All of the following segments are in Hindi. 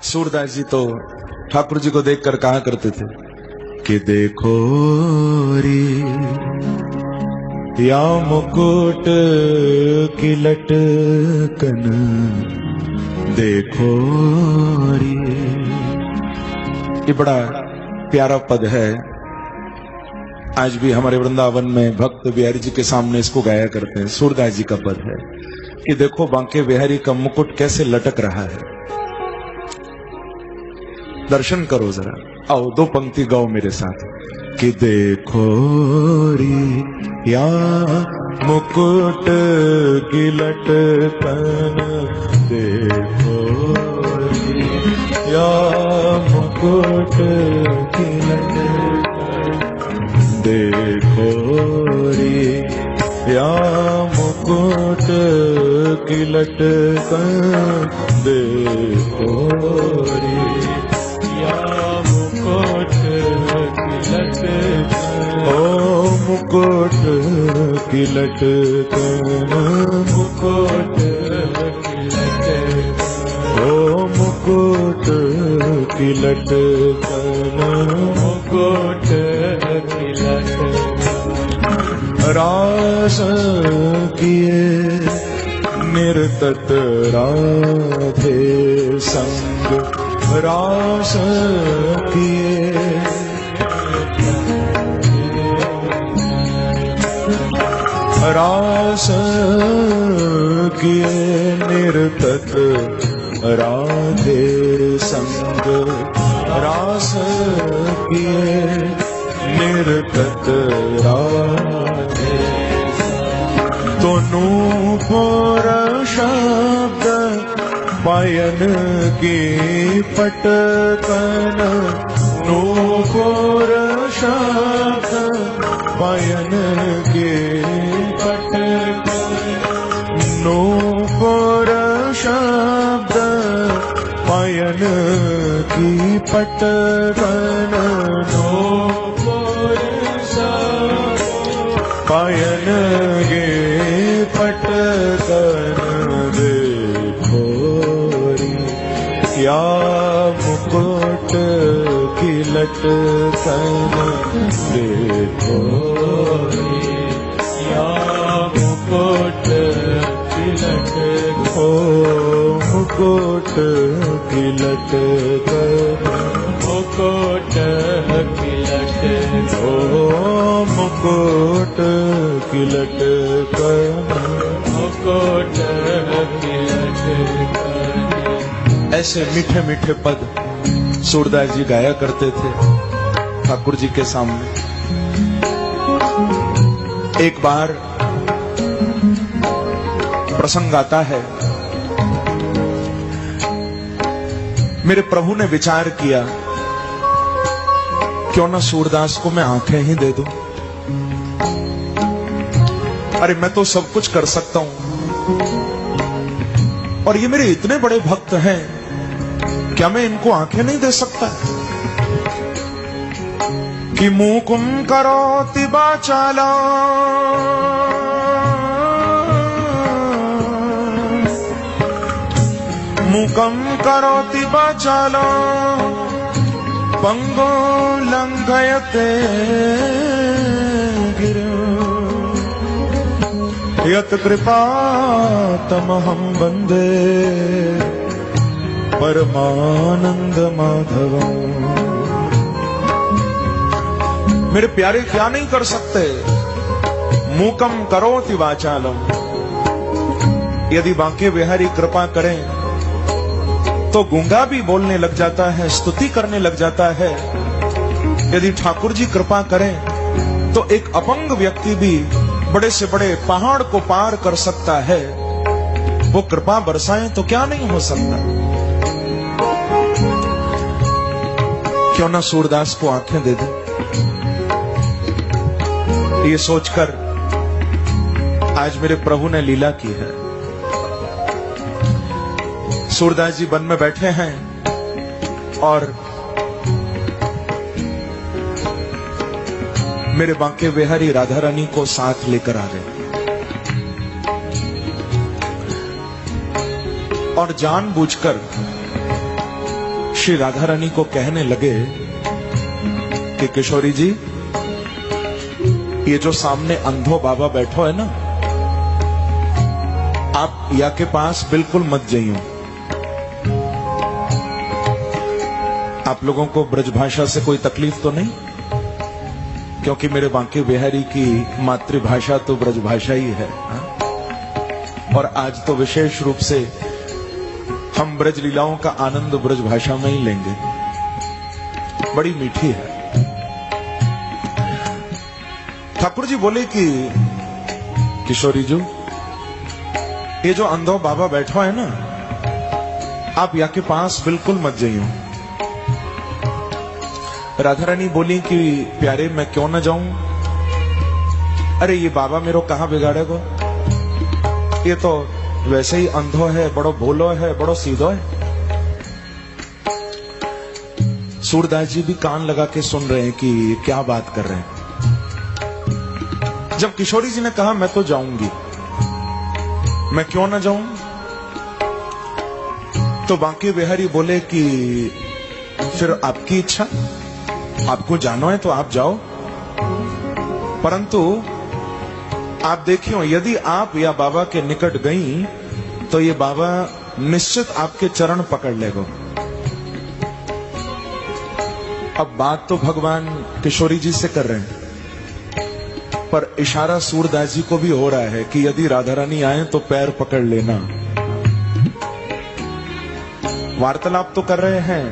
सूरदास जी तो ठाकुर जी को देखकर कहा करते थे कि देखो रे या मुकुट की लटकन, देखो रे। ये बड़ा प्यारा पद है। आज भी हमारे वृंदावन में भक्त बिहारी जी के सामने इसको गाया करते हैं। सूरदास जी का पद है कि देखो बांके बिहारी का मुकुट कैसे लटक रहा है। दर्शन करो जरा, आओ दो पंक्ति गाओ मेरे साथ कि देखो रे या मुकुट की लटकन, देखो रे या मुकुट की लटकन, देखो रे या मुकुट की लटकन, देखो रे ओ मुकुट की लटकन, मुकुट की लटकन, ओ मुकुट की लटकन, मुकुट की लटकन। रास किए निर्तत राधे संग, रास किए रास किए निर्तत राधे संग, रास किए निर्तत राधे संग। तो नूपुर शब्द पायन की पटकन, नूपुर शब्द पायन के पटकन, नूपुर शब्द पायन की पटकन, नूपुर शब्द पायन के पटकन, देखो रे या मुकुट की लटकन, देखो रे या मुकुट की लटकन, ओ मुकुट की लटकन, मुकुट की लटकन, ओ मुकुट की लटकन, मुकुट की लटकन। ऐसे मीठे मीठे पद सूरदास जी गाया करते थे ठाकुर जी के सामने। एक बार प्रसंग आता है, मेरे प्रभु ने विचार किया क्यों ना सूरदास को मैं आंखें ही दे दूं। अरे मैं तो सब कुछ कर सकता हूं और ये मेरे इतने बड़े भक्त हैं, क्या मैं इनको आंखें नहीं दे सकता? कि मूकुम करोति वाचालं, मूकं करोति वाचालं, पंगो लंघयते गिरिं, यत् कृपा तमहं वन्दे परमानंद माधवम्। मेरे प्यारे क्या नहीं कर सकते? मूकम करोति वाचालम, यदि बांके बिहारी कृपा करें तो गूंगा भी बोलने लग जाता है, स्तुति करने लग जाता है। यदि ठाकुर जी कृपा करें तो एक अपंग व्यक्ति भी बड़े से बड़े पहाड़ को पार कर सकता है। वो कृपा बरसाएं तो क्या नहीं हो सकता? क्यों ना सूरदास को आंखें दे दें? ये सोचकर आज मेरे प्रभु ने लीला की है। सूरदास जी वन में बैठे हैं और मेरे बांके बिहारी राधा रानी को साथ लेकर आ गए और जानबूझकर श्री राधा रानी को कहने लगे कि किशोरी जी, ये जो सामने अंधो बाबा बैठो है ना, आप या के पास बिल्कुल मत जाइयो। आप लोगों को ब्रजभाषा से कोई तकलीफ तो नहीं? क्योंकि मेरे बांके बिहारी की मातृभाषा तो ब्रजभाषा ही है। और आज तो विशेष रूप से हम ब्रज लीलाओं का आनंद ब्रजभाषा में ही लेंगे, बड़ी मीठी है। ठाकुर जी बोले कि किशोरी जी, ये जो अंधो बाबा बैठा है ना, आप या के पास बिल्कुल मत जाइयो। राधा रानी बोली कि प्यारे, मैं क्यों ना जाऊं? अरे ये बाबा मेरो कहां बिगाड़ेगा? ये तो वैसे ही अंधो है, बड़ो भोलो है, बड़ो सीधो है। सूरदास जी भी कान लगा के सुन रहे हैं कि क्या बात कर रहे हैं। जब किशोरी जी ने कहा मैं तो जाऊंगी, मैं क्यों ना जाऊं, तो बांके बिहारी बोले कि फिर आपकी इच्छा, आपको जाना है तो आप जाओ, परंतु आप देखियो, यदि आप या बाबा के निकट गई तो ये बाबा निश्चित आपके चरण पकड़ लेगा। अब बात तो भगवान किशोरी जी से कर रहे हैं, पर इशारा सूरदास जी को भी हो रहा है कि यदि राधा रानी आए तो पैर पकड़ लेना। वार्तालाप तो कर रहे हैं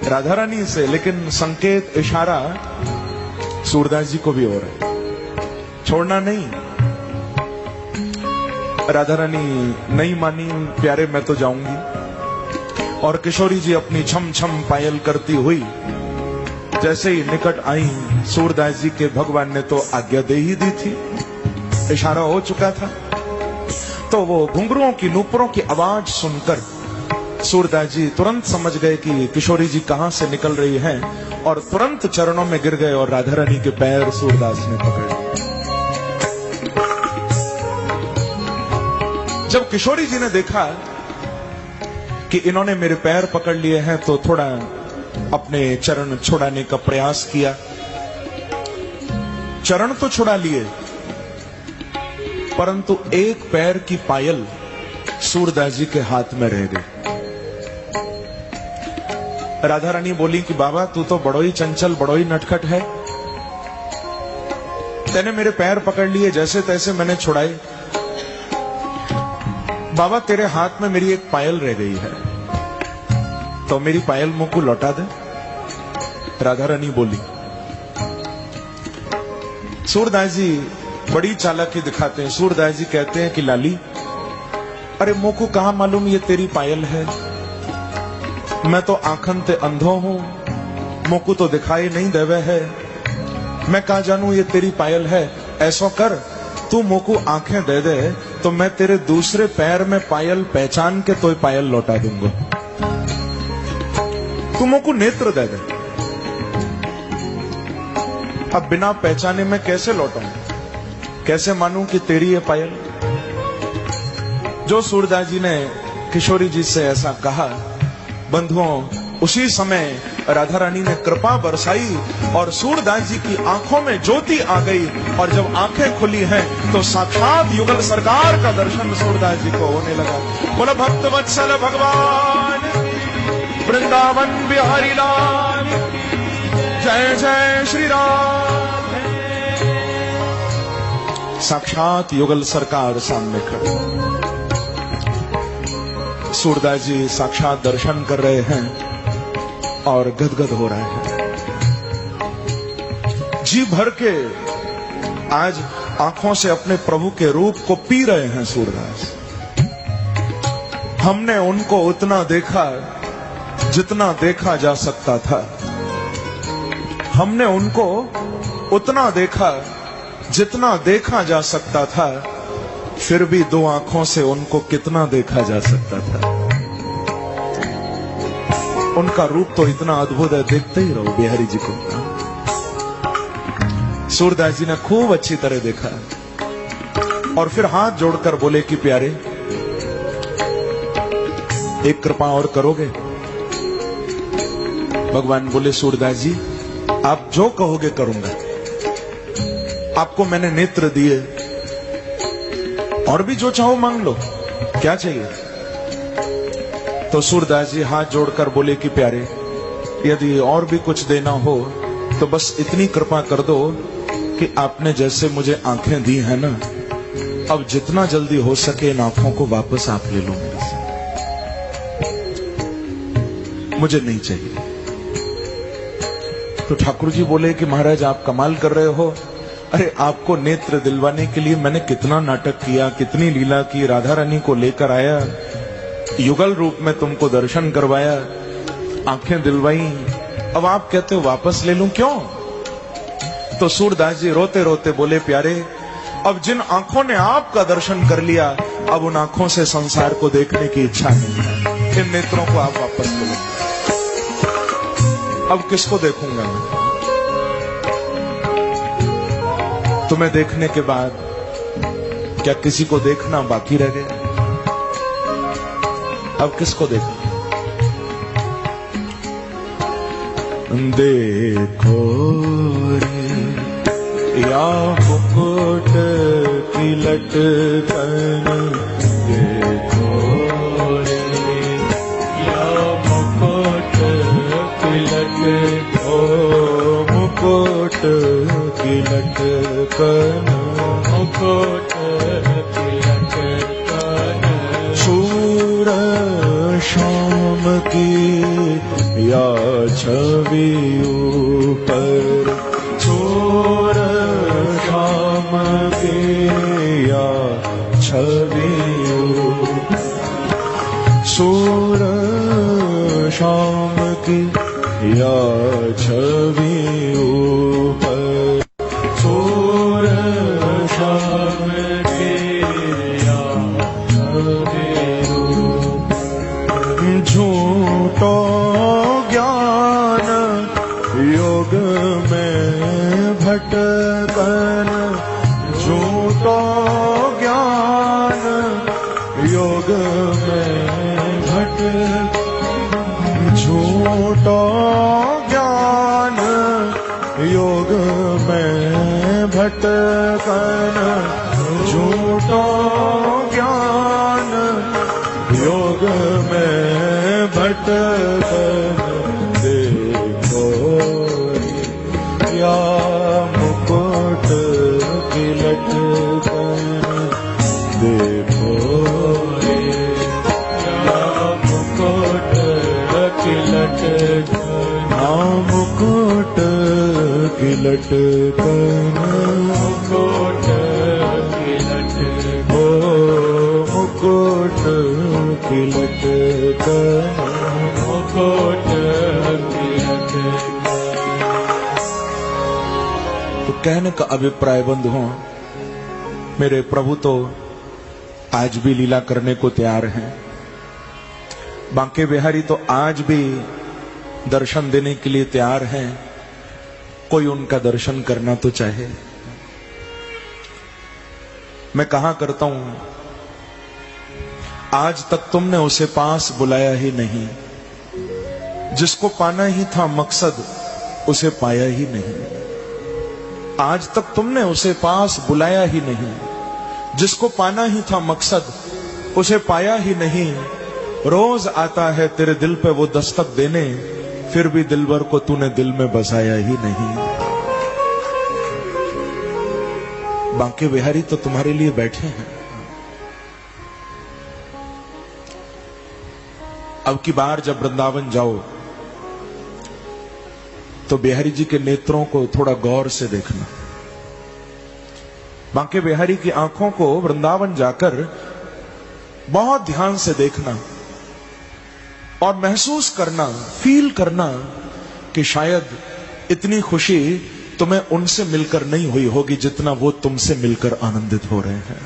राधा रानी से, लेकिन संकेत इशारा सूरदास जी को भी हो रहा है, छोड़ना नहीं। राधा रानी नहीं मानी, प्यारे मैं तो जाऊंगी। और किशोरी जी अपनी छम छम पायल करती हुई जैसे ही निकट आई, सूरदास जी के भगवान ने तो आज्ञा दे ही दी थी, इशारा हो चुका था। तो वो घुंघरुओं की नूपुरों की आवाज सुनकर सूरदास जी तुरंत समझ गए कि किशोरी जी कहां से निकल रही हैं, और तुरंत चरणों में गिर गए और राधा रानी के पैर सूरदास ने पकड़ लिए। जब किशोरी जी ने देखा कि इन्होंने मेरे पैर पकड़ लिए हैं, तो थोड़ा अपने चरण छुड़ाने का प्रयास किया। चरण तो छुड़ा लिए, परंतु एक पैर की पायल सूरदास जी के हाथ में रह गई। राधा रानी बोली कि बाबा तू तो बड़ो ही चंचल, बड़ो ही नटखट है, तेने मेरे पैर पकड़ लिए, जैसे तैसे मैंने छुड़ाए। बाबा तेरे हाथ में मेरी एक पायल रह गई है, तो मेरी पायल मुंह को लौटा दे। राधा रानी बोली। सूरदास जी बड़ी चालाकी दिखाते हैं। सूरदास जी कहते हैं कि लाली, अरे मुंह को कहां मालूम ये तेरी पायल है, मैं तो आंखन ते अंधो हूं, मुंह को तो दिखाई नहीं देवे है, मैं कहा जानू ये तेरी पायल है। ऐसा कर, तू मुंह को आंखें दे दे तो मैं तेरे दूसरे पैर में पायल पहचान के तो पायल लौटा दूंगा। तू मुंह को नेत्र दे दे। अब बिना पहचाने में कैसे लौटाऊं, कैसे मानूं कि तेरी ये पायल? जो सूरदास जी ने किशोरी जी से ऐसा कहा, बंधुओं, उसी समय राधा रानी ने कृपा बरसाई और सूरदास जी की आंखों में ज्योति आ गई। और जब आंखें खुली हैं तो साक्षात युगल सरकार का दर्शन सूरदास जी को होने लगा। बोला भक्त वत्सल भगवान वृंदावन बिहारी लाल, जय जय श्री राम। साक्षात युगल सरकार सामने खड़े, सूरदास जी साक्षात दर्शन कर रहे हैं और गदगद हो रहे हैं। जी भर के आज आंखों से अपने प्रभु के रूप को पी रहे हैं सूरदास। हमने उनको उतना देखा जितना देखा जा सकता था, हमने उनको उतना देखा जितना देखा जा सकता था, फिर भी दो आंखों से उनको कितना देखा जा सकता था। उनका रूप तो इतना अद्भुत है, देखते ही रहो बिहारी जी को। सूरदास जी ने खूब अच्छी तरह देखा और फिर हाथ जोड़कर बोले कि प्यारे, एक कृपा और करोगे? भगवान बोले सूरदास जी आप जो कहोगे करूंगा, आपको मैंने नेत्र दिए, और भी जो चाहो मांग लो, क्या चाहिए? तो सूरदास जी हाथ जोड़कर बोले कि प्यारे, यदि और भी कुछ देना हो तो बस इतनी कृपा कर दो कि आपने जैसे मुझे आंखें दी हैं ना, अब जितना जल्दी हो सके इन आंखों को वापस आप ले लो मेरे से, मुझे नहीं चाहिए। तो ठाकुर जी बोले कि महाराज आप कमाल कर रहे हो, अरे आपको नेत्र दिलवाने के लिए मैंने कितना नाटक किया, कितनी लीला की, राधा रानी को लेकर आया, युगल रूप में तुमको दर्शन करवाया, आंखें दिलवाई, अब आप कहते हो वापस ले लूं, क्यों? तो सूरदास जी रोते रोते बोले प्यारे, अब जिन आंखों ने आपका दर्शन कर लिया, अब उन आंखों से संसार को देखने की इच्छा नहीं है, इन नेत्रों को आप वापस ले लो, अब किसको देखूंगा मैं? तुम्हें देखने के बाद क्या किसी को देखना बाकी रह गया? अब किसको देखना? देखो रे या मुकुट की लटकन, देखो रे या मुकुट की लटकन, मुकुट की लटकन, मुकुट की लटकन, शूर शाम की या छवि ऊपर, शूर शाम की या छवि ऊपर, शूर शाम की या छवि ऊपर, शूर शाम की या छवि ऊपर, झूठो ज्ञान योग में भटकन, झूठो ज्ञान योग में भटकन, झूठो ज्ञान योग में भटकन, झूठो ज्ञान योग में भटकन, देखो या मुकुट की लटकन, देखो या मुकुट की लटकन, मुकुट की लटकन, मुकुट की लटकन, मुकुट की लटकन, मुकुट की लटकन। तो कहने का अभिप्राय बंधुओं, मेरे प्रभु तो आज भी लीला करने को तैयार हैं, बांके बिहारी तो आज भी दर्शन देने के लिए तैयार हैं, कोई उनका दर्शन करना तो चाहे। मैं कहा करता हूं, आज तक तुमने उसे पास बुलाया ही नहीं, जिसको पाना ही था मकसद उसे पाया ही नहीं। आज तक तुमने उसे पास बुलाया ही नहीं, जिसको पाना ही था मकसद उसे पाया ही नहीं। रोज आता है तेरे दिल पे वो दस्तक देने, फिर भी दिलबर को तूने दिल में बसाया ही नहीं। बांके बिहारी तो तुम्हारे लिए बैठे हैं। अब की बार जब वृंदावन जाओ तो बिहारी जी के नेत्रों को थोड़ा गौर से देखना। बांके बिहारी की आंखों को वृंदावन जाकर बहुत ध्यान से देखना और महसूस करना, फील करना कि शायद इतनी खुशी तुम्हें उनसे मिलकर नहीं हुई होगी जितना वो तुमसे मिलकर आनंदित हो रहे हैं,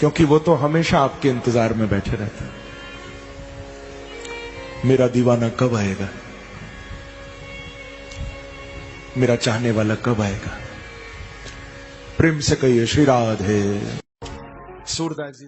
क्योंकि वो तो हमेशा आपके इंतजार में बैठे रहते हैं। मेरा दीवाना कब आएगा, मेरा चाहने वाला कब आएगा। प्रेम से कहिए श्री राधे। सूरदास जी।